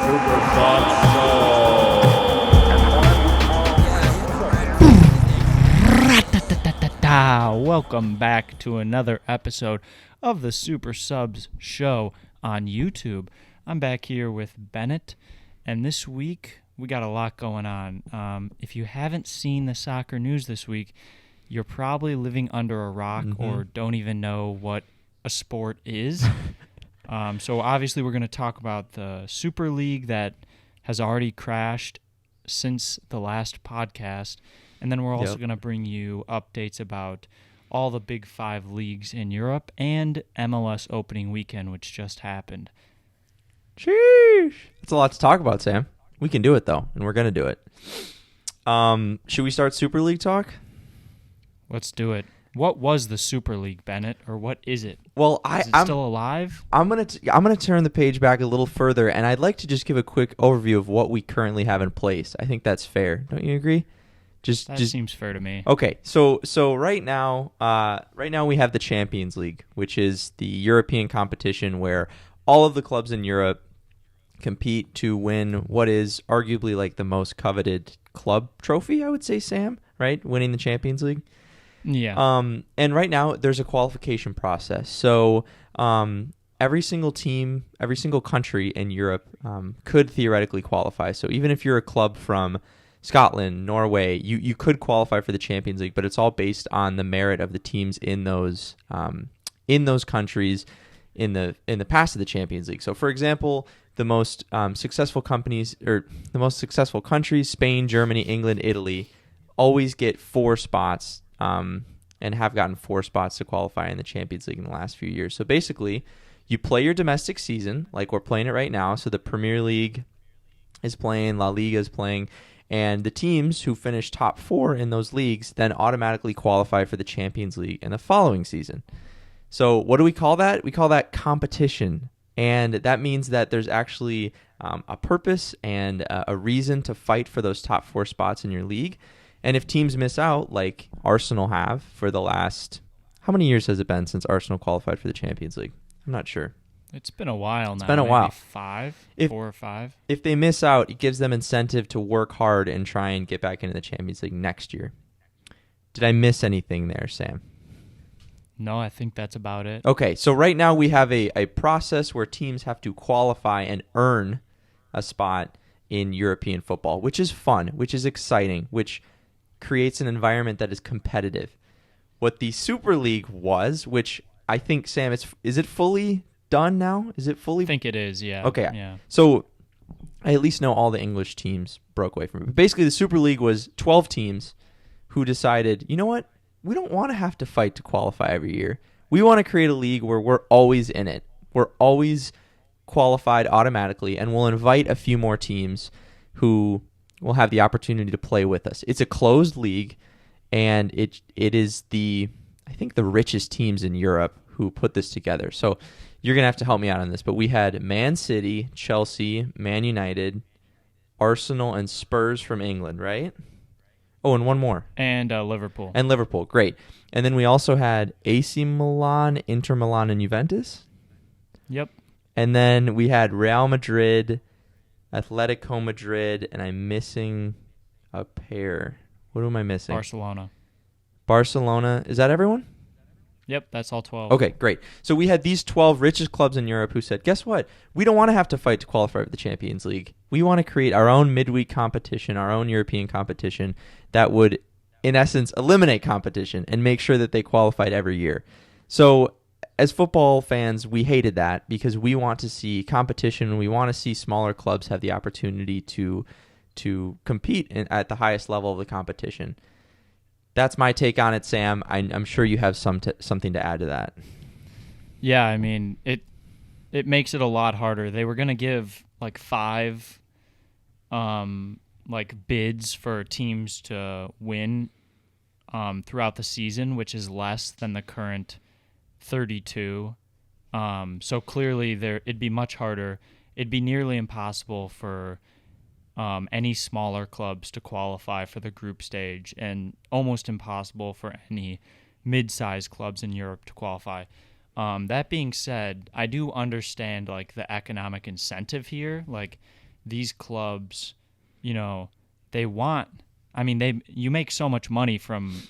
Supersubs Show. Welcome back to another episode of the Supersubs Show on YouTube. I'm back here with Bennett, and this week we got a lot going on. If you haven't seen the soccer news this week, you're probably living under a rock or don't even know what a sport is. So obviously we're going to talk about the Super League that has already crashed since the last podcast. And then we're also going to bring you updates about all the big 5 leagues in Europe and MLS opening weekend, which just happened. Sheesh. That's a lot to talk about, Sam. We can do it, though, and we're going to do it. Should we start Super League talk? Let's do it. What was the Super League, Bennett, or what is it? Well, is it still alive? I'm gonna turn the page back a little further, and I'd like to just give a quick overview of what we currently have in place. I think that's fair. Don't you agree? That seems fair to me. Okay, so right now we have the Champions League, which is the European competition where all of the clubs in Europe compete to win what is arguably like the most coveted club trophy, I would say, Sam, right? Winning the Champions League. Yeah. And right now there's a qualification process. So every single team, every single country in Europe could theoretically qualify. So even if you're a club from Scotland, Norway, you could qualify for the Champions League, but it's all based on the merit of the teams in those countries in the past of the Champions League. So for example, the most successful countries, Spain, Germany, England, Italy, always get 4 spots and have gotten 4 spots to qualify in the Champions League in the last few years. So basically, you play your domestic season like we're playing it right now. So the Premier League is playing, La Liga is playing, and the teams who finish top 4 in those leagues then automatically qualify for the Champions League in the following season. So what do we call that? We call that competition. And that means that there's actually a purpose and a reason to fight for those top 4 spots in your league. And if teams miss out, like Arsenal have for the last... How many years has it been since Arsenal qualified for the Champions League? I'm not sure. It's been a while now. It's been a while. 4 or 5. If they miss out, it gives them incentive to work hard and try and get back into the Champions League next year. Did I miss anything there, Sam? No, I think that's about it. Okay, so right now we have a process where teams have to qualify and earn a spot in European football, which is fun, which is exciting, which creates an environment that is competitive. What the Super League was, which I think, Sam, is it fully done now? Is it fully? I think it is, yeah. Okay, yeah. So I at least know all the English teams broke away from it. But basically, the Super League was 12 teams who decided, you know what? We don't want to have to fight to qualify every year. We want to create a league where we're always in it. We're always qualified automatically, and we'll invite a few more teams who will have the opportunity to play with us. It's a closed league, and it is I think the richest teams in Europe who put this together. So you're going to have to help me out on this, but we had Man City, Chelsea, Man United, Arsenal, and Spurs from England, right? Oh, and one more. And Liverpool. And Liverpool, great. And then we also had AC Milan, Inter Milan, and Juventus. Yep. And then we had Real Madrid, Atletico Madrid, and I'm missing a pair. What am I missing? Barcelona. Is that everyone? Yep, that's all 12. Okay, great. So we had these 12 richest clubs in Europe who said, guess what? We don't want to have to fight to qualify for the Champions League. We want to create our own midweek competition, our own European competition that would, in essence, eliminate competition and make sure that they qualified every year. So as football fans, we hated that because we want to see competition. We want to see smaller clubs have the opportunity to compete at the highest level of the competition. That's my take on it, Sam. I'm sure you have something to add to that. Yeah, I mean, it makes it a lot harder. They were going to give like 5 bids for teams to win throughout the season, which is less than the current 32. So clearly it'd be much harder. It'd be nearly impossible for any smaller clubs to qualify for the group stage, and almost impossible for any mid-sized clubs in Europe to qualify. That being said, I do understand like the economic incentive here. Like these clubs, they want. I mean, you make so much money from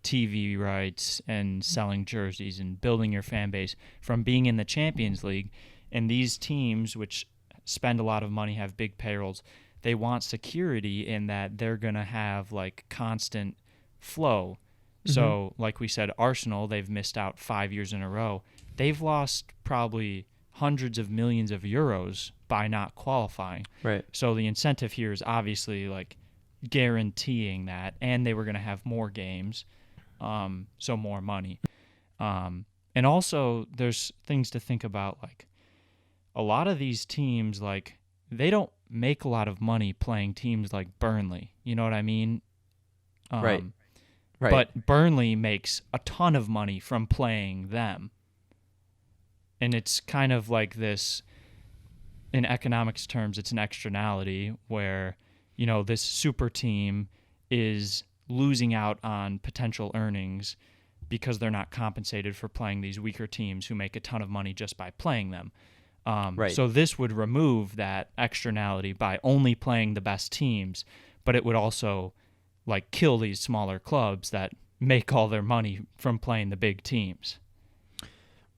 TV rights and selling jerseys and building your fan base from being in the Champions League. And these teams, which spend a lot of money, have big payrolls, they want security in that they're going to have like constant flow. Mm-hmm. So like we said, Arsenal, they've missed out 5 years in a row. They've lost probably hundreds of millions of euros by not qualifying. Right. So the incentive here is obviously like guaranteeing that, and they were going to have more games, so more money. And also there's things to think about, like a lot of these teams, like they don't make a lot of money playing teams like Burnley. You know what I mean? Right. But Burnley makes a ton of money from playing them. And it's kind of like this, in economics terms, it's an externality where, this super team is losing out on potential earnings because they're not compensated for playing these weaker teams who make a ton of money just by playing them. Right. So this would remove that externality by only playing the best teams, but it would also like kill these smaller clubs that make all their money from playing the big teams.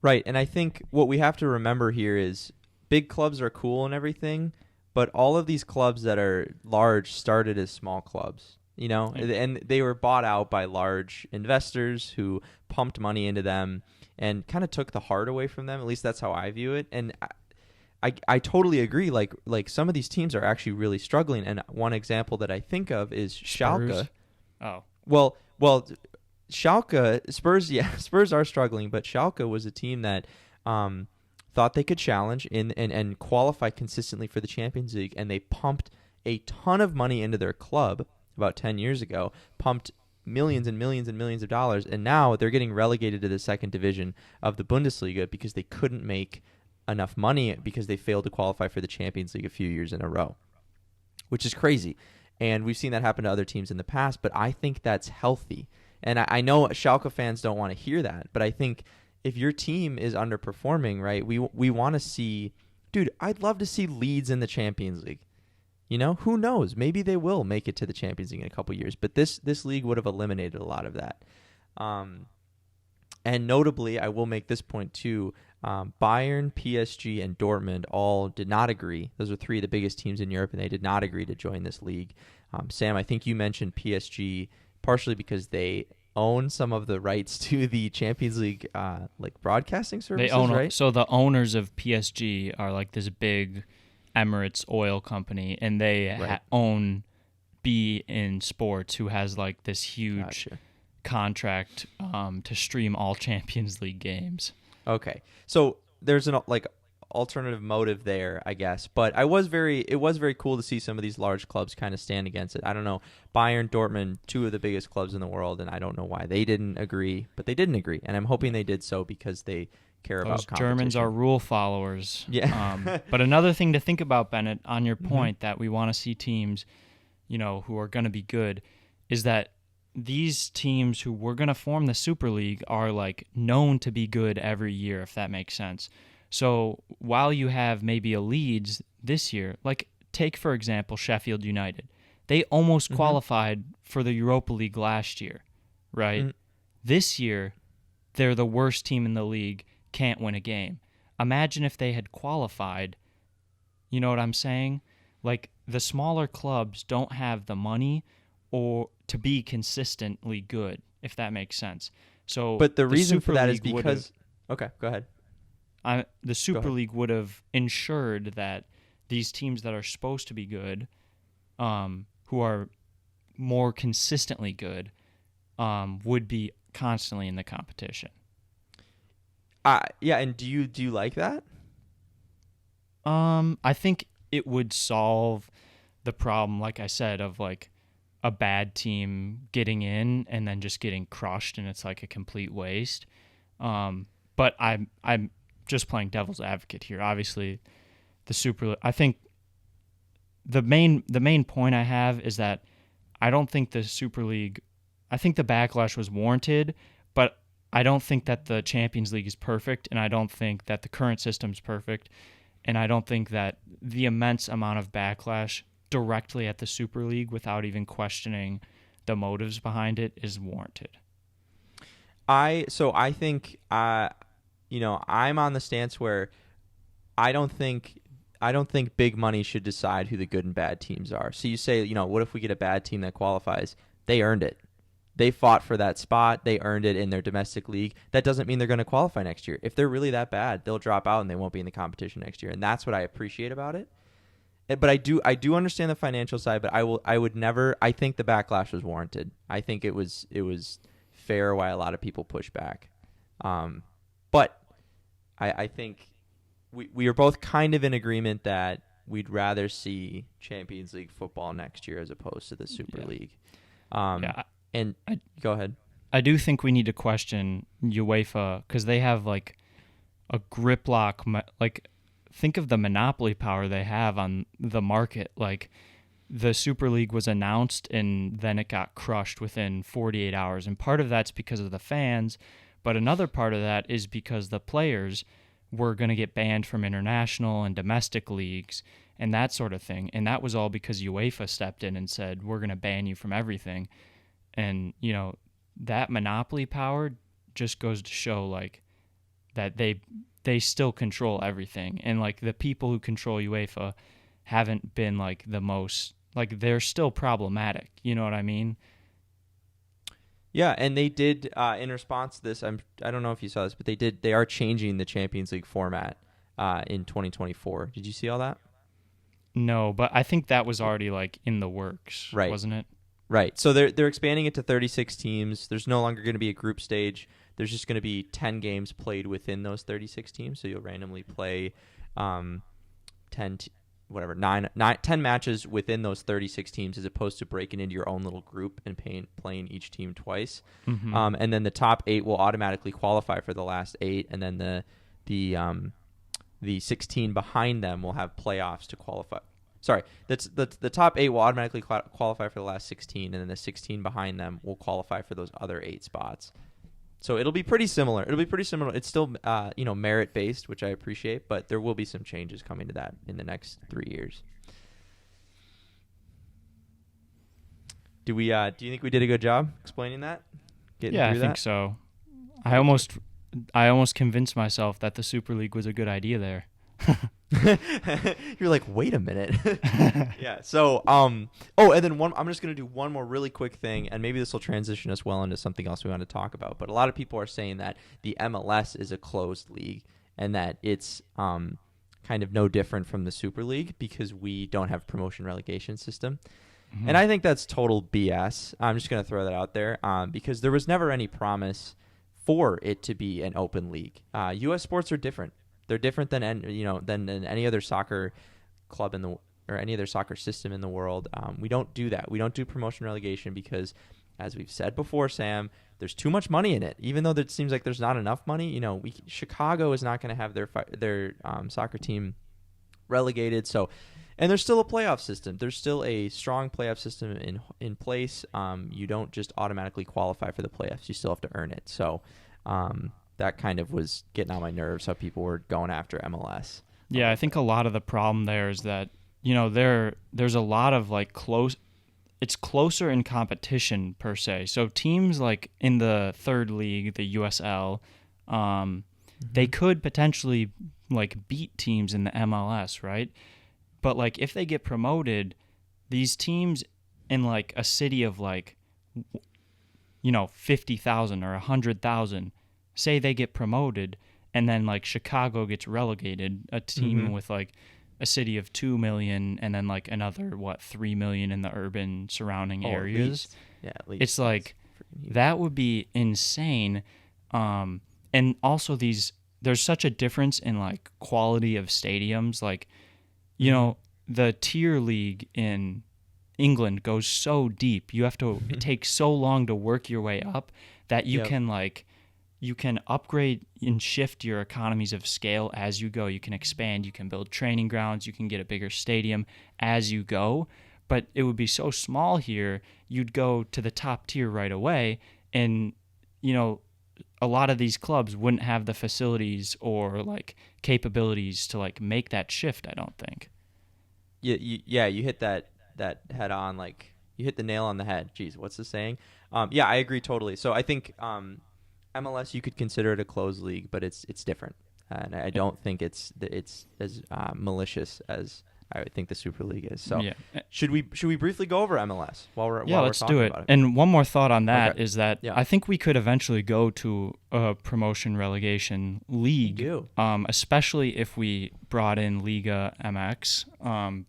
Right, and I think what we have to remember here is big clubs are cool and everything, but all of these clubs that are large started as small clubs, and they were bought out by large investors who pumped money into them and kind of took the heart away from them. At least that's how I view it. And I totally agree. Like some of these teams are actually really struggling. And one example that I think of is Schalke. Oh. Well, Schalke, Spurs are struggling, but Schalke was a team that thought they could challenge and qualify consistently for the Champions League, and they pumped a ton of money into their club about 10 years ago, pumped millions and millions and millions of dollars, and now they're getting relegated to the second division of the Bundesliga because they couldn't make enough money because they failed to qualify for the Champions League a few years in a row, which is crazy. And we've seen that happen to other teams in the past, but I think that's healthy. And I know Schalke fans don't want to hear that, but I think if your team is underperforming, right, we want to see, dude, I'd love to see Leeds in the Champions League. Who knows? Maybe they will make it to the Champions League in a couple years, but this league would have eliminated a lot of that. And notably, I will make this point too, Bayern, PSG, and Dortmund all did not agree. Those are three of the biggest teams in Europe, and they did not agree to join this league. Sam, I think you mentioned PSG partially because they own some of the rights to the Champions League like broadcasting services, right? So the owners of PSG are like this big Emirates oil company, and they own beIN Sports, who has like this huge contract to stream all Champions League games. Okay, so there's an alternative motive there, I guess. But it was very cool to see some of these large clubs kind of stand against it. I don't know, Bayern, Dortmund, two of the biggest clubs in the world, and I don't know why they didn't agree, but they didn't agree, and I'm hoping they did so because they care about competition. Germans are rule followers. Yeah. But another thing to think about, Bennett, on your point that we want to see teams, who are going to be good, is that these teams who were going to form the Super League are like known to be good every year, if that makes sense. So while you have maybe a Leeds this year, like take, for example, Sheffield United. They almost qualified for the Europa League last year, right? This year, they're the worst team in the league, can't win a game. Imagine if they had qualified. You know what I'm saying? Like the smaller clubs don't have the money or to be consistently good, if that makes sense. So, but the reason Super for that League is because okay, go ahead. The Super League would have ensured that these teams that are supposed to be good, who are more consistently good, would be constantly in the competition. Yeah, and do you like that? I think it would solve the problem, like I said, of like a bad team getting in and then just getting crushed, and it's like a complete waste. But I'm just playing devil's advocate here. Obviously, I think the main point I have is that I don't think the Super League. I think the backlash was warranted, but I don't think that the Champions League is perfect, and I don't think that the current system is perfect. And I don't think that the immense amount of backlash directly at the Super League without even questioning the motives behind it is warranted. I think I'm on the stance where I don't think big money should decide who the good and bad teams are. So you say, what if we get a bad team that qualifies? They earned it. They fought for that spot. They earned it in their domestic league. That doesn't mean they're going to qualify next year. If they're really that bad, they'll drop out and they won't be in the competition next year. And that's what I appreciate about it. But I do understand the financial side, but I would never. I think the backlash was warranted. I think it was fair why a lot of people push back. But I think we are both kind of in agreement that we'd rather see Champions League football next year as opposed to the Super League. And go ahead. I do think we need to question UEFA because they have like a grip lock. Think of the monopoly power they have on the market. Like the Super League was announced and then it got crushed within 48 hours. And part of that's because of the fans, but another part of that is because the players were going to get banned from international and domestic leagues and that sort of thing. And that was all because UEFA stepped in and said, we're going to ban you from everything. And, that monopoly power just goes to show like that they still control everything. And like the people who control UEFA haven't been like the most, like they're still problematic. You know what I mean? Yeah, and they did in response to this. I don't know if you saw this, but they are changing the Champions League format in 2024. Did you see all that? No, but I think that was already like in the works, right? Wasn't it? Right. So they're expanding it to 36 teams. There's no longer going to be a group stage. There's just going to be 10 games played within those 36 teams. So you'll randomly play 10 matches within those 36 teams as opposed to breaking into your own little group and playing each team twice. Mm-hmm. And then the top 8 will automatically qualify for the last 8, and then the 16 behind them will have playoffs to qualify. Sorry, the top 8 will automatically qualify for the last 16, and then the 16 behind them will qualify for those other 8 spots. So it'll be pretty similar. It's still merit based, which I appreciate, but there will be some changes coming to that in the next 3 years. Do you think we did a good job explaining that? I think so. I almost convinced myself that the Super League was a good idea there. You're like, wait a minute. Yeah. So, and then I'm just going to do one more really quick thing, and maybe this will transition us well into something else we want to talk about. But a lot of people are saying that the MLS is a closed league and that it's kind of no different from the Super League because we don't have promotion relegation system. Mm-hmm. And I think that's total BS. I'm just going to throw that out there because there was never any promise for it to be an open league. U.S. sports are different. They're different than any other soccer club or any other soccer system in the world. We don't do that. We don't do promotion relegation because, as we've said before, Sam, there's too much money in it. Even though it seems like there's not enough money, Chicago is not going to have their soccer team relegated. So, and there's still a playoff system. There's still a strong playoff system in place. You don't just automatically qualify for the playoffs. You still have to earn it. So. That kind of was getting on my nerves how people were going after MLS. Yeah, I think a lot of the problem there is that, there's a lot of like it's closer in competition per se. So teams like in the third league, the USL, they could potentially like beat teams in the MLS, right? But like if they get promoted, these teams in like a city of like, 50,000 or 100,000, say they get promoted and then like Chicago gets relegated, a team with like a city of 2 million and then like another 3 million in the urban surrounding areas. At least. It's like that would be insane. And also there's such a difference in like quality of stadiums. Like, the tier league in England goes so deep. You have to it takes so long to work your way up that you can upgrade and shift your economies of scale as you go. You can expand, you can build training grounds, you can get a bigger stadium as you go. But it would be so small here, you'd go to the top tier right away. And, a lot of these clubs wouldn't have the facilities or like capabilities to like make that shift, I don't think. You hit that head on, like you hit the nail on the head. Jeez, what's the saying? Yeah, I agree totally. So I think MLS, you could consider it a closed league, but it's different, and I don't think it's as malicious as I would think the Super League is. So Yeah. should we briefly go over MLS while we're Let's talking do it. about it? And one more thought on that Okay. is that Yeah. I think we could eventually go to a promotion relegation league, do. especially if we brought in Liga MX,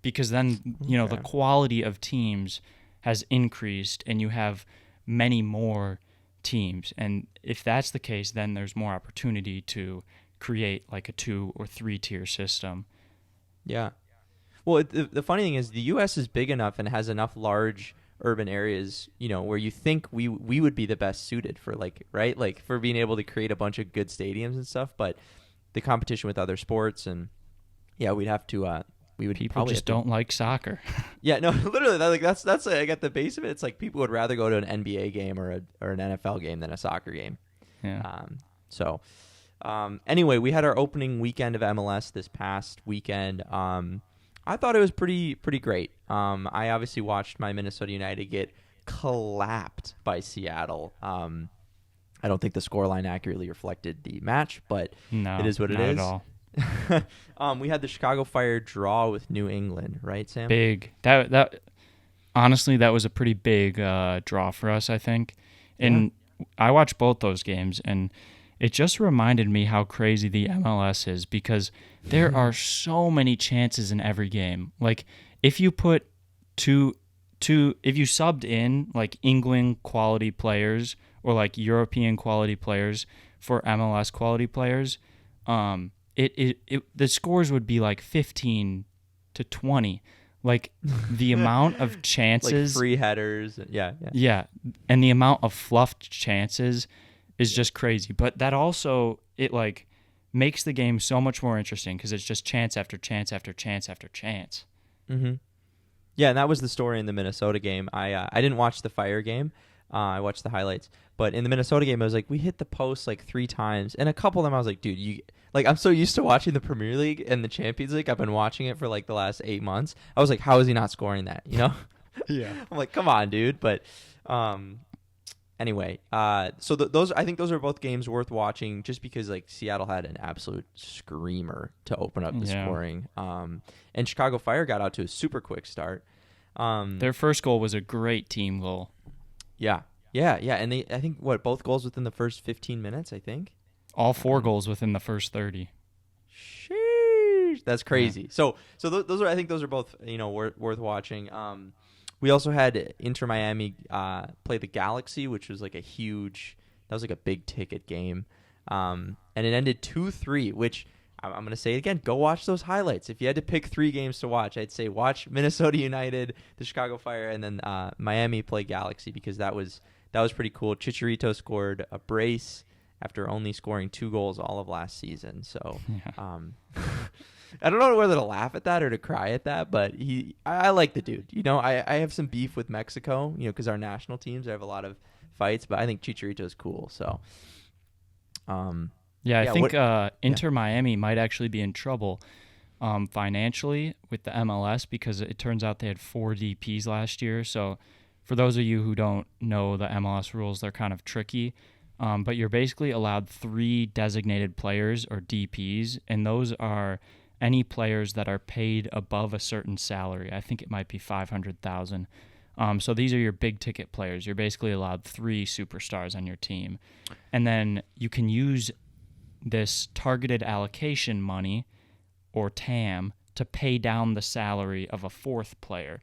because then the Okay. quality of teams has increased and you have many more teams. And if that's the case, then there's more opportunity to create like a 2 or 3 tier system. Yeah. Well, the funny thing is the U.S. is big enough and has enough large urban areas, where you think we would be the best suited for right? Like for being able to create a bunch of good stadiums and stuff, but the competition with other sports and we would People probably just don't like soccer. Yeah, no, literally that's I got the base of it. It's like people would rather go to an NBA game or an NFL game than a soccer game. Yeah. Anyway, we had our opening weekend of MLS this past weekend. I thought it was pretty great. I obviously watched my Minnesota United get clapped by Seattle. I don't think the scoreline accurately reflected the match, but No, it is what it not is. at all. We had the Chicago Fire draw with New England, right, Sam? Big. That honestly, that was a pretty big draw for us, I think. And I watched both those games, and it just reminded me how crazy the MLS is because there are so many chances in every game. Like if you put if you subbed in like England quality players or like European quality players for MLS quality players, the scores would be like 15 to 20. Like the amount of chances, like free headers, yeah, and the amount of fluffed chances is just crazy. But that also it like makes the game so much more interesting because it's just chance after chance after chance after chance. Mm-hmm. Yeah, and that was the story in the Minnesota game. I didn't watch the Fire game. I watched the highlights. But in the Minnesota game, I was like, we hit the post like 3 times. And a couple of them, I was like, dude, I'm so used to watching the Premier League and the Champions League. I've been watching it for like the last 8 months. I was like, how is he not scoring that? Yeah. I'm like, come on, dude. But anyway, so I think those are both games worth watching just because like Seattle had an absolute screamer to open up the scoring. And Chicago Fire got out to a super quick start. Their first goal was a great team goal. Yeah. And I think both goals within the first 15 minutes, I think. All 4 goals within the first 30. Sheesh. That's crazy. Yeah. So those are, I think those are both, worth watching. We also had Inter Miami play the Galaxy, which was like a big ticket game. And it ended 2-3, which I'm going to say it again, go watch those highlights. If you had to pick 3 games to watch, I'd say watch Minnesota United, the Chicago Fire, and then Miami play Galaxy because that was pretty cool. Chicharito scored a brace after only scoring 2 goals all of last season. So I don't know whether to laugh at that or to cry at that, but I like the dude. I have some beef with Mexico, because our national teams, I have a lot of fights, but I think Chicharito is cool. So I think Inter Miami might actually be in trouble financially with the MLS because it turns out they had 4 DPs last year. So for those of you who don't know the MLS rules, they're kind of tricky. But you're basically allowed 3 designated players or DPs, and those are any players that are paid above a certain salary. I think it might be $500,000. So these are your big ticket players. You're basically allowed 3 superstars on your team. And then you can use this targeted allocation money, or TAM, to pay down the salary of a 4th player.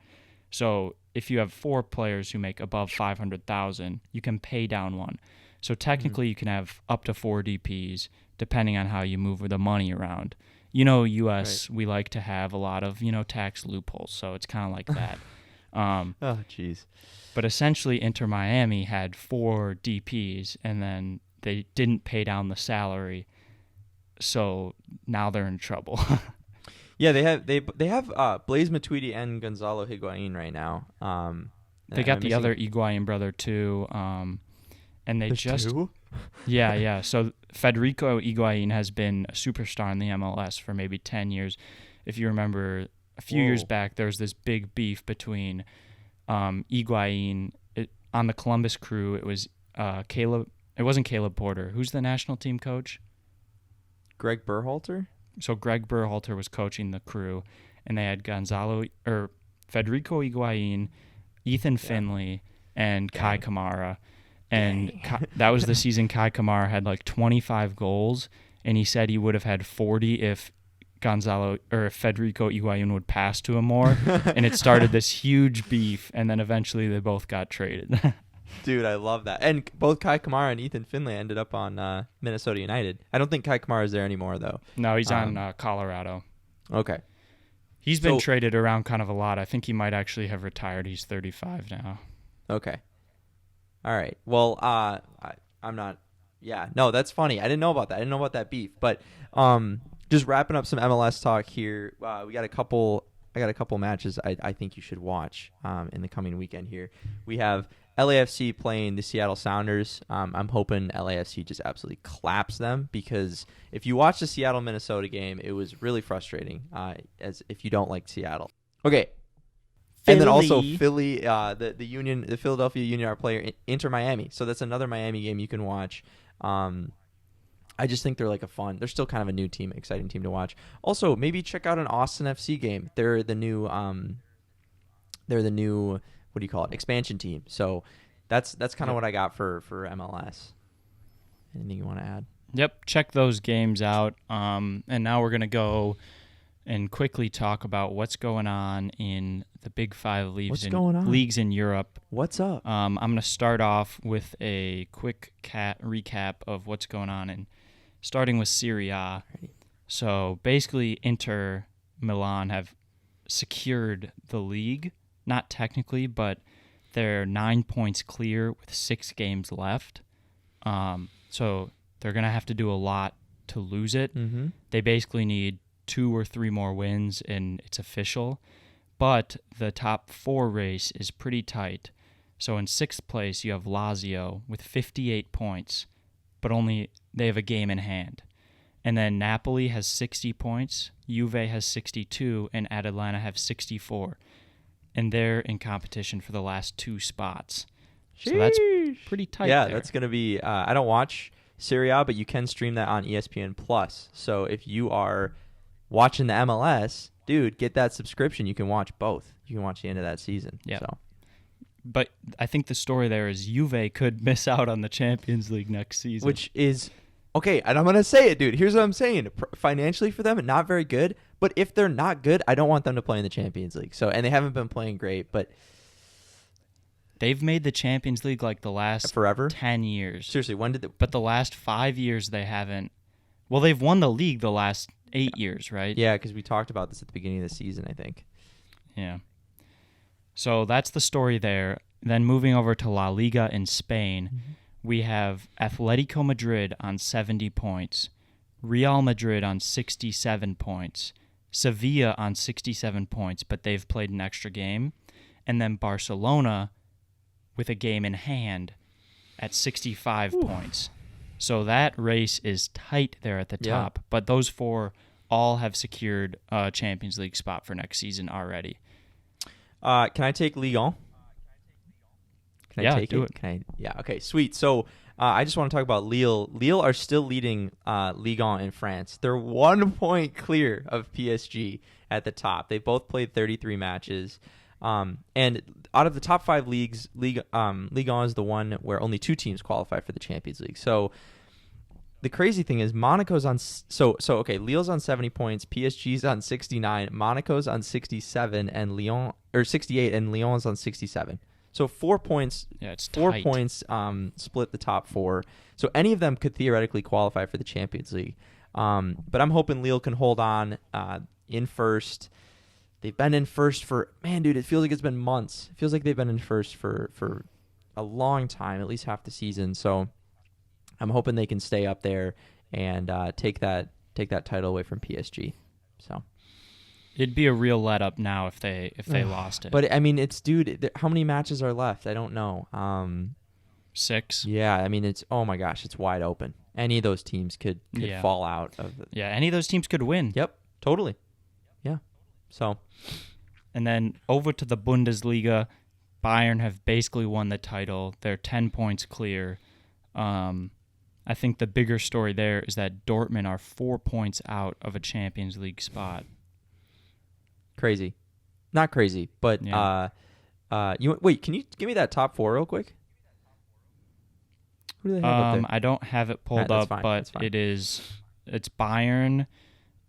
So if you have 4 players who make above $500,000, you can pay down one. So technically you can have up to 4 DPs depending on how you move the money around. US, we like to have a lot of, tax loopholes, so it's kind of like that. Oh, jeez. But essentially Inter Miami had 4 DPs, and then they didn't pay down the salary, so now they're in trouble. Yeah, they have Blaise Matuidi and Gonzalo Higuain right now. They got the other Higuain brother too, and they There's just two? yeah. So Federico Higuain has been a superstar in the MLS for maybe 10 years. If you remember, a few years back, there was this big beef between Higuain on the Columbus Crew. It was Caleb. It wasn't Caleb Porter. Who's the national team coach? Greg Berhalter? So Greg Berhalter was coaching the Crew, and they had Federico Higuain, Ethan Finley, and Kai Kamara. And that was the season Kai Kamara had like 25 goals, and he said he would have had 40 if Federico Higuain would pass to him more. And it started this huge beef, and then eventually they both got traded. Dude, I love that. And both Kai Kamara and Ethan Finley ended up on Minnesota United. I don't think Kai Kamara is there anymore, though. No, he's on Colorado. Okay. He's been traded around kind of a lot. I think he might actually have retired. He's 35 now. Okay. All right. Well, I'm not. Yeah. No, that's funny. I didn't know about that. I didn't know about that beef. But just wrapping up some MLS talk here. We got a couple. I got a couple matches I think you should watch in the coming weekend here. We have LAFC playing the Seattle Sounders. I'm hoping LAFC just absolutely claps them, because if you watch the Seattle-Minnesota game, it was really frustrating, as if you don't like Seattle. Okay. And then also Philly, the Philadelphia Union are playing Inter Miami. So that's another Miami game you can watch. I just think they're they're still kind of a new team, exciting team to watch. Also, maybe check out an Austin FC game. They're the new what do you call it? Expansion team. So that's kind of what I got for MLS. Anything you want to add? Yep, check those games out. And now we're going to go and quickly talk about what's going on in the Big Five leagues in Europe. What's up? I'm going to start off with a quick recap of what's going on, and starting with Serie A. So basically, Inter Milan have secured the league. Not technically, but they're 9 points clear with 6 games left. So they're going to have to do a lot to lose it. Mm-hmm. They basically need 2 or 3 more wins, and it's official. But the top 4 race is pretty tight. So in 6th place, you have Lazio with 58 points, but they have a game in hand. And then Napoli has 60 points, Juve has 62, and Atalanta have 64. And they're in competition for the last 2 spots. Sheesh. So that's pretty tight. Yeah, there. that's going to be I don't watch Serie A, but you can stream that on ESPN Plus. So if you are watching the MLS, dude, get that subscription. You can watch both. You can watch the end of that season. Yeah. So. But I think the story there is Juve could miss out on the Champions League next season. Which is, okay, and I'm going to say it, dude. Here's what I'm saying. Financially for them, not very good. But if they're not good, I don't want them to play in the Champions League. So, and they haven't been playing great, but they've made the Champions League like the last forever 10 years. Seriously, when did But the last 5 years they haven't. Well, they've won the league the last 8 years, right? Yeah, because we talked about this at the beginning of the season, I think. Yeah. So that's the story there. Then moving over to La Liga in Spain, we have Atletico Madrid on 70 points, Real Madrid on 67 points, Sevilla on 67 points, but they've played an extra game, and then Barcelona with a game in hand at 65 points. So that race is tight there at the top, but those 4 all have secured a Champions League spot for next season already. Can I take Ligue 1? Can I take do it? it. Yeah, okay, sweet. So I just want to talk about Lille. Lille are still leading Ligue 1 in France. They're 1 point clear of PSG at the top. They both played 33 matches. And out of the top 5 leagues, Ligue 1 is the one where only 2 teams qualify for the Champions League. So the crazy thing is Monaco's on okay, Lille's on 70 points, PSG's on 69, Monaco's on 67 and 68, and Lyon's on 67. So 4 points. Yeah, it's 4 tight. points split the top 4. So any of them could theoretically qualify for the Champions League. But I'm hoping Lille can hold on in first. They've been in first for, man, dude, it feels like it's been months. It feels like they've been in first for a long time, at least half the season. So I'm hoping they can stay up there and take that title away from PSG. So It'd be a real let up now if they lost it. But I mean, it's, dude, how many matches are left? I don't know. 6. Yeah, I mean, oh my gosh, it's wide open. Any of those teams could fall out of it. Yeah, any of those teams could win. Yep, totally. Yeah. So. And then over to the Bundesliga, Bayern have basically won the title. They're 10 points clear. I think the bigger story there is that Dortmund are 4 points out of a Champions League spot. Crazy. Not crazy, but wait, can you give me that top 4 real quick? Who do they have up there? I don't have it pulled up, but it's Bayern,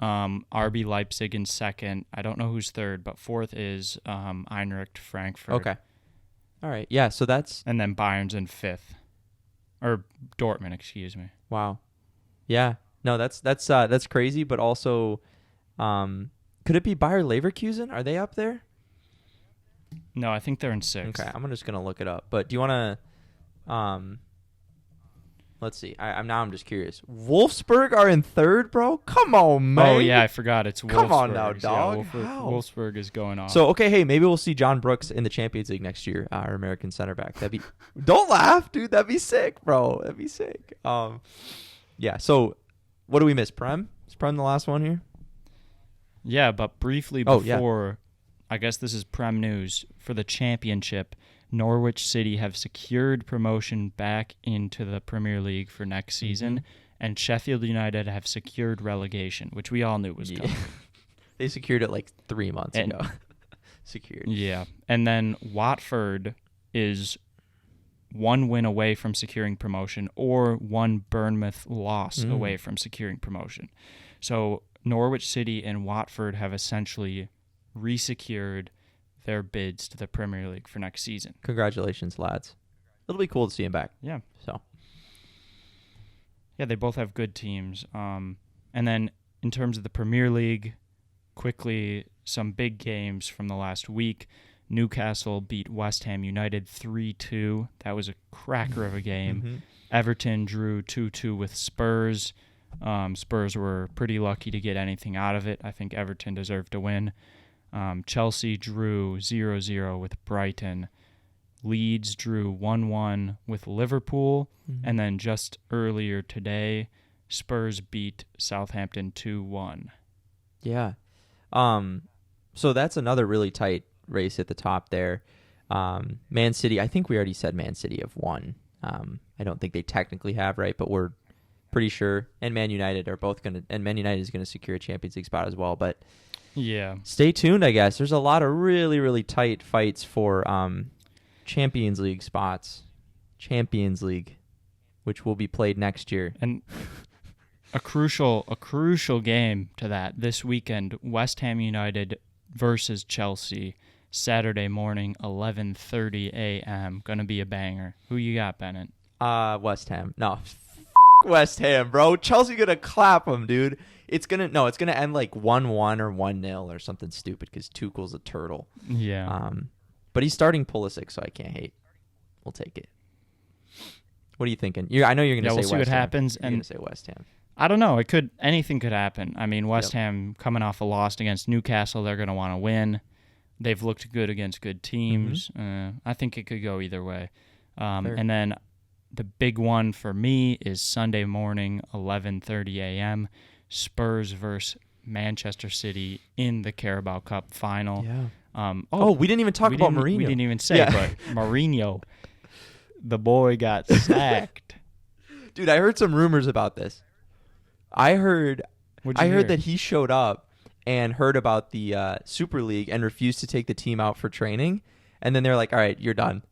RB Leipzig in second. I don't know who's third, but fourth is Eintracht Frankfurt. Okay. All right. Yeah, so that's... And then Bayern's in fifth. Or Dortmund, excuse me. Wow. Yeah. No, that's crazy, but also could it be Bayer Leverkusen? Are they up there? No, I think they're in sixth. Okay, I'm just going to look it up. But do you want to let's see. I'm just curious. Wolfsburg are in third, bro? Come on, man. Oh, yeah, I forgot. It's Wolfsburg. Come on now, dog. Yeah, Wolfsburg is going off. So, okay, hey, maybe we'll see John Brooks in the Champions League next year, our American center back. Don't laugh, dude. That'd be sick, bro. That'd be sick. Yeah, so what do we miss? Prem? Is Prem the last one here? Yeah, but briefly before, I guess this is Prem news, for the championship, Norwich City have secured promotion back into the Premier League for next season, and Sheffield United have secured relegation, which we all knew was coming. They secured it like 3 months ago. Secured. Yeah. And then Watford is 1 win away from securing promotion or 1 Bournemouth loss away from securing promotion. So Norwich City and Watford have essentially resecured their bids to the Premier League for next season. Congratulations, lads. It'll be cool to see him back. Yeah. So. Yeah, they both have good teams. And then in terms of the Premier League, quickly, some big games from the last week. Newcastle beat West Ham United 3-2. That was a cracker of a game. Everton drew 2-2 with Spurs. Spurs were pretty lucky to get anything out of it. I think Everton deserved to win. Chelsea drew 0-0 with Brighton. Leeds drew 1-1 with Liverpool. And then just earlier today, Spurs beat Southampton 2-1. Yeah. So that's another really tight race at the top there. Man City, I think we already said Man City have won. I don't think they technically have, right? But we're pretty sure. And Man United are both and Man United is going to secure a Champions League spot as well. But yeah, stay tuned, I guess. There's a lot of really, really tight fights for Champions League spots. Champions League, which will be played next year. And a crucial game to that this weekend, West Ham United versus Chelsea, Saturday morning, 11:30 a.m. Gonna be a banger. Who you got, Bennett? West Ham. No, West Ham, bro. Chelsea gonna clap them, dude. It's gonna end like 1-1 or 1-0 or something stupid because Tuchel's a turtle. Yeah. But he's starting Pulisic, so I can't hate. We'll take it. What are you thinking? I know you're gonna say we'll West see what Ham. happens. You're gonna say West Ham. I don't know. Anything could happen. I mean, West Ham coming off a loss against Newcastle, they're gonna want to win. They've looked good against good teams. I think it could go either way. And then the big one for me is Sunday morning, 11:30 a.m., Spurs versus Manchester City in the Carabao Cup final. Yeah. We didn't even talk about Mourinho. We didn't even say, but Mourinho, the boy got sacked. Dude, I heard some rumors about this. I heard that he showed up and heard about the Super League and refused to take the team out for training. And then they're like, all right, you're done.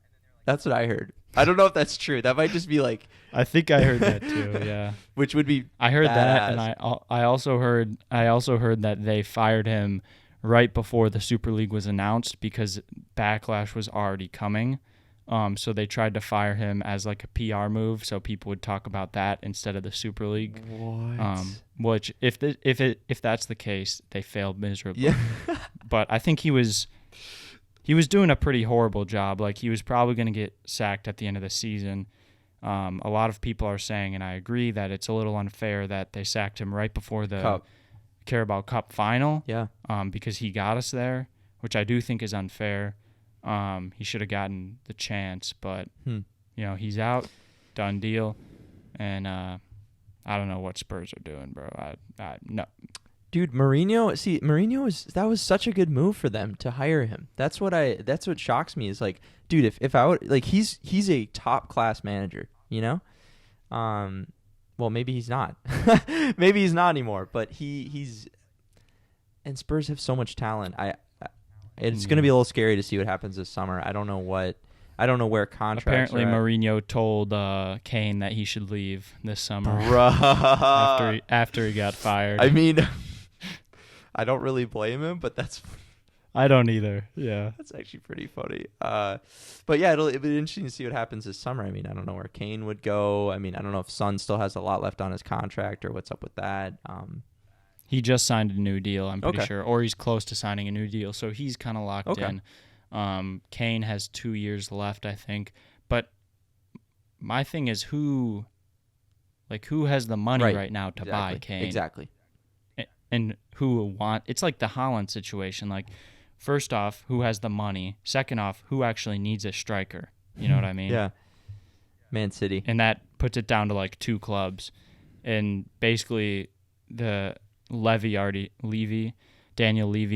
That's what I heard. I don't know if that's true. That might just be like... I think I heard that too, yeah. Which would be I heard badass. that, and I also heard that they fired him right before the Super League was announced because backlash was already coming. So they tried to fire him as like a PR move so people would talk about that instead of the Super League. What? Which if that's the case, they failed miserably. Yeah. But I think he was doing a pretty horrible job. Like he was probably going to get sacked at the end of the season. A lot of people are saying, and I agree, that it's a little unfair that they sacked him right before the Carabao Cup final. Yeah. Because he got us there, which I do think is unfair. He should have gotten the chance, but he's out, done deal, and I don't know what Spurs are doing, bro. No. Dude, that was such a good move for them to hire him. That's what shocks me is like, dude, if I would like he's a top class manager, well, maybe he's not. Maybe he's not anymore, but he's and Spurs have so much talent. It's going to be a little scary to see what happens this summer. I don't know where contracts Apparently, are at. Mourinho told Kane that he should leave this summer. Bruh. after he got fired. I mean, I don't really blame him, but I don't either. Yeah. That's actually pretty funny. But yeah, it'll be interesting to see what happens this summer. I mean, I don't know where Kane would go. I mean, I don't know if Son still has a lot left on his contract or what's up with that. He just signed a new deal, I'm pretty Okay. sure, or he's close to signing a new deal, so he's kind of locked in. Kane has 2 years left, I think. But my thing is who has the money right now to buy Kane? Exactly. And it's like the Haaland situation. Like, first off, who has the money? Second off, who actually needs a striker? You know what I mean? Yeah. Man City. And that puts it down to like 2 clubs. And basically Daniel Levy,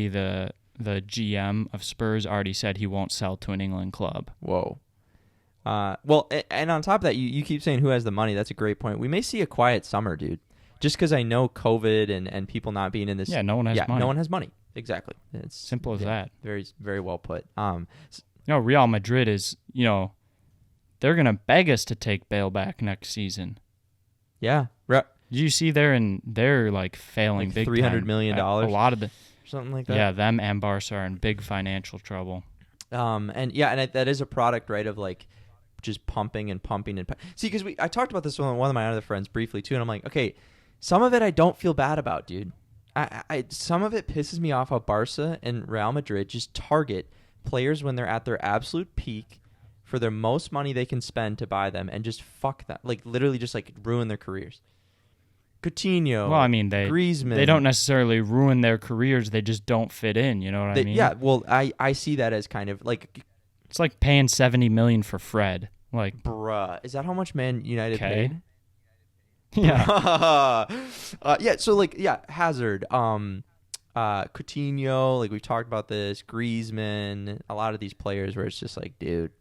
the GM of Spurs, already said he won't sell to an England club. Whoa. Well, and on top of that, you keep saying who has the money. That's a great point. We may see a quiet summer, dude. Just because I know COVID and people not being in this. Yeah, no one has money. No one has money. Exactly. It's simple as that. Very, very well put. Real Madrid is, they're going to beg us to take Bale back next season. Yeah. Did you see they're like failing like big $300 time. million? A lot of something like that. Yeah, them and Barca are in big financial trouble. That is a product, right, of like just pumping. See, because I talked about this with one of my other friends briefly too, and I'm like, okay, some of it I don't feel bad about, dude. Some of it pisses me off how Barca and Real Madrid just target players when they're at their absolute peak for their most money they can spend to buy them and just fuck that, like literally just like ruin their careers. Coutinho. Well, I mean, Griezmann. They don't necessarily ruin their careers. They just don't fit in. You know what I mean? Yeah. Well, I see that as kind of like it's like paying $70 million for Fred. Like, bruh, is that how much Man United paid? Yeah. So like, Hazard, Coutinho, like we've talked about this, Griezmann, a lot of these players where it's just like, dude,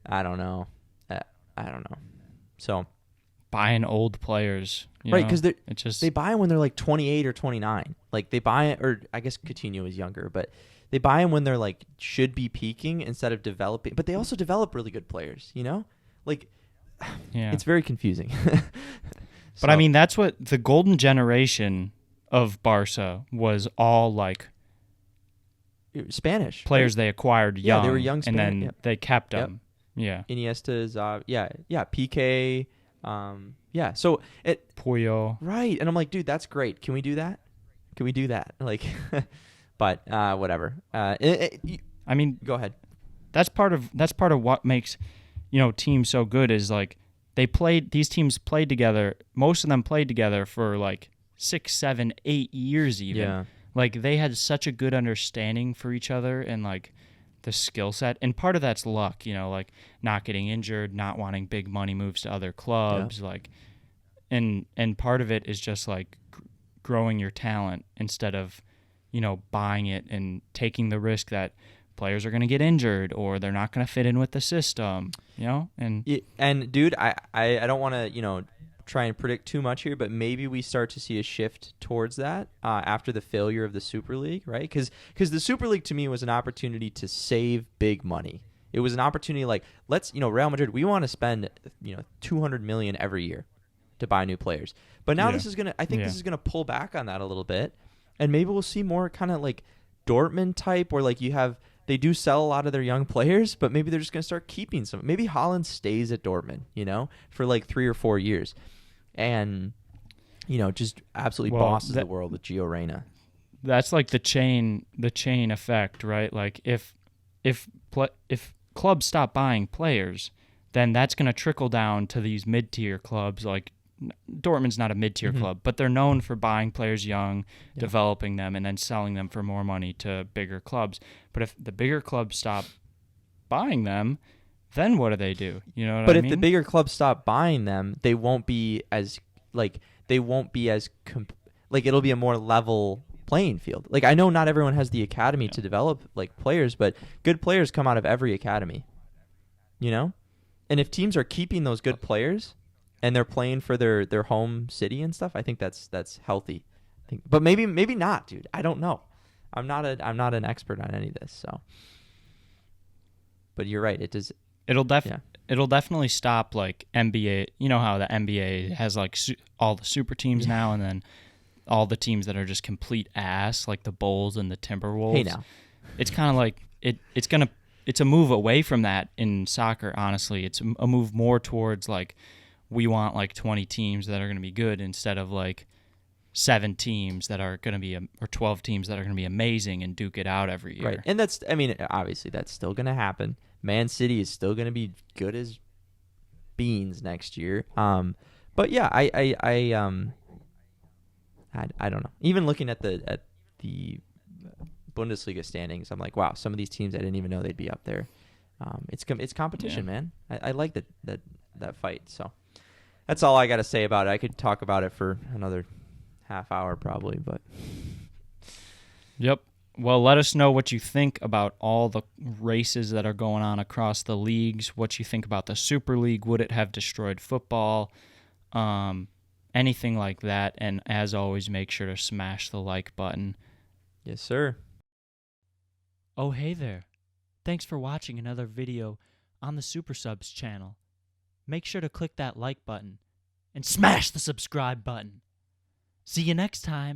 I don't know. So buying old players, right? Because they buy them when they're like 28 or 29. Like they buy it, or I guess Coutinho is younger, but they buy them when they're like should be peaking instead of developing. But they also develop really good players, like. Yeah. It's very confusing. But I mean, that's what the golden generation of Barca was all like. Spanish players right? They acquired young. Yeah, they were young and then they kept them. Yeah. Iniesta's, PK, So Puyo. Right, and I'm like, dude, that's great. Can we do that? Like, but whatever. I mean, go ahead. That's part of what makes teams so good is like these teams played together. Most of them played together for like 6, 7, 8 years even. Yeah. Like they had such a good understanding for each other and like the skill set. And part of that's luck, like not getting injured, not wanting big money moves to other clubs, like and part of it is just like growing your talent instead of, buying it and taking the risk that players are going to get injured or they're not going to fit in with the system, And dude, I don't want to, try and predict too much here, but maybe we start to see a shift towards that after the failure of the Super League, right? Because the Super League to me was an opportunity to save big money. It was an opportunity like, let's, Real Madrid, we want to spend, $200 million every year to buy new players. But now this is going to, I think this is going to pull back on that a little bit. And maybe we'll see more kind of like Dortmund type where like they do sell a lot of their young players, but maybe they're just going to start keeping some. Maybe Haaland stays at Dortmund, for like 3 or 4 years. And, just absolutely bosses the world with Gio Reyna. That's like the chain effect, right? Like if clubs stop buying players, then that's going to trickle down to these mid-tier clubs. Like Dortmund's not a mid-tier club, but they're known for buying players young, developing them, and then selling them for more money to bigger clubs. But if the bigger clubs stop buying them, then what do they do? You know what But I if mean? the bigger clubs stop buying them, they won't be as like it'll be a more level playing field. Like I know not everyone has the academy to develop like players, but good players come out of every academy. You know? And if teams are keeping those good players and they're playing for their home city and stuff, I think that's healthy. But maybe not, dude. I don't know. I'm not an expert on any of this, so. But you're right. It does. It'll definitely stop like NBA. You know how the NBA has like all the super teams now, and then all the teams that are just complete ass, like the Bulls and the Timberwolves. Hey now, it's kind of like it's a move away from that in soccer. Honestly, it's a move more towards like we want like 20 teams that are going to be good instead of like 7 teams that are going to be or 12 teams that are going to be amazing and duke it out every year. right? And that's, I mean, obviously that's still going to happen. Man City is still going to be good as beans next year. But yeah, I don't know. Even looking at the Bundesliga standings, I'm like, wow, some of these teams I didn't even know they'd be up there. It's competition, man. I like that fight. So that's all I got to say about it. I could talk about it for another half hour probably, but. Yep. Well, let us know what you think about all the races that are going on across the leagues, what you think about the Super League. Would it have destroyed football? Anything like that. And as always, make sure to smash the like button. Yes, sir. Oh, hey there. Thanks for watching another video on the Supersubs channel. Make sure to click that like button and smash the subscribe button. See you next time.